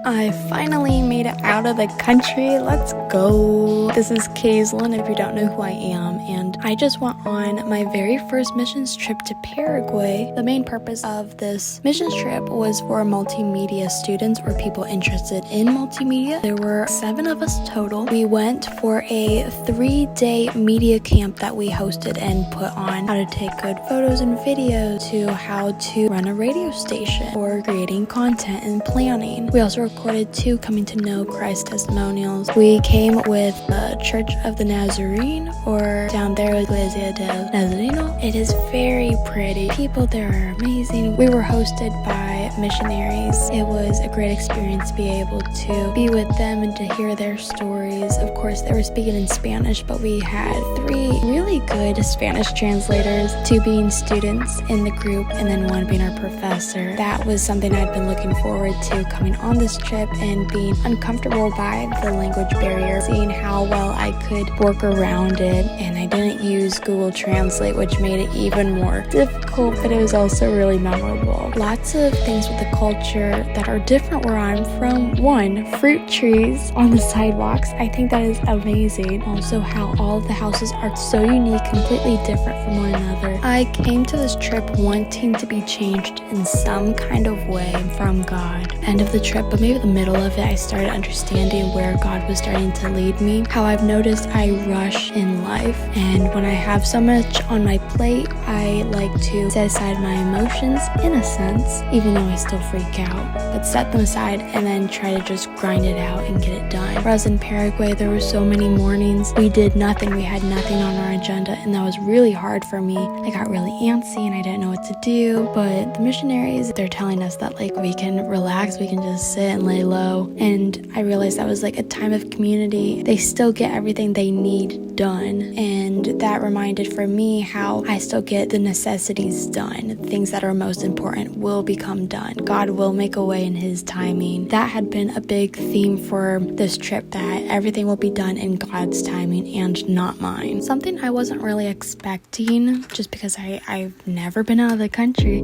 I finally made it out of the country. Let's go. This is Caislyn, if you don't know who I am, and I just went on my very first missions trip to Paraguay. The main purpose of this missions trip was for multimedia students or people interested in multimedia. There were 7 of us total. We went for a 3-day media camp that we hosted and put on how to take good photos and videos to how to run a radio station or creating content and planning. We also recorded 2 coming to know Christ testimonials. We came with the Church of the Nazarene, or down there Iglesia del Nazareno. It is very pretty. People there are amazing. We were hosted by missionaries. It was a great experience to be able to be with them and to hear their stories. Of course, they were speaking in Spanish, but we had 3 really good Spanish translators, 2 being students in the group and then 1 being our professor. That was something I'd been looking forward to coming on this trip and being uncomfortable by the language barrier, seeing how well I could work around it. And I didn't use Google Translate, which made it even more difficult, but it was also really memorable. Lots of things with the culture that are different where I'm from. 1, fruit trees on the sidewalks. I think that is amazing. Also, how all of the houses are so unique, completely different from one another. I came to this trip wanting to be changed in some kind of way from God. End of the trip, but maybe the middle of it, I started understanding where God was starting to lead me. How I've noticed I rush in life, and when I have so much on my plate, I like to set aside my emotions in a sense, even though I still freak out, but set them aside and then try to just grind it out and get it done. Whereas in Paraguay, there were so many mornings we did nothing, we had nothing on our agenda, and that was really hard for me. I got really antsy and I didn't know what to do, but the missionaries, they're telling us that like we can relax, we can just sit and lay low, and I realized that was like a time of community. They still get everything they need done, and that reminded for me how I still get the necessities done. Things that are most important will become done. God will make a way in His timing. That had been a big theme for this trip, that everything will be done in God's timing and not mine. Something I wasn't really expecting, just because I've never been out of the country,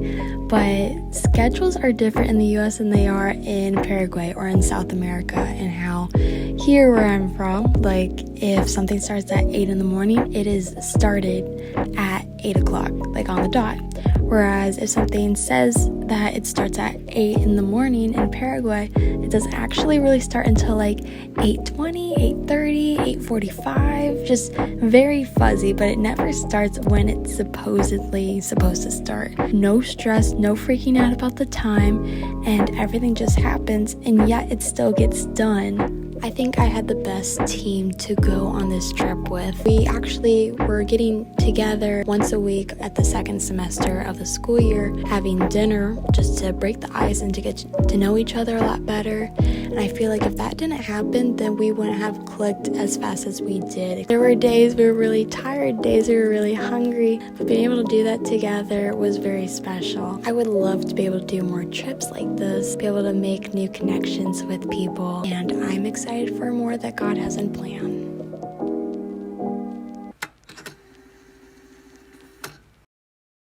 but schedules are different in the US than they are in Paraguay or in South America, and how here where I'm from, like if something starts at 8 in the morning, it is started at 8 o'clock, like on the dot. Whereas if something says that it starts at 8 in the morning in Paraguay, it doesn't actually really start until like 8:20, 8:30, 8:45, just very fuzzy, but it never starts when it's supposedly supposed to start. No stress, no freaking out about the time, and everything just happens, and yet it still gets done. I think I had the best team to go on this trip with. We actually were getting together once a week at the 2nd semester of the school year, having dinner just to break the ice and to get to know each other a lot better. And I feel like if that didn't happen, then we wouldn't have clicked as fast as we did. There were days we were really tired, days we were really hungry, but being able to do that together was very special. I would love to be able to do more trips like this, be able to make new connections with people, and I'm excited for more that God has in plan.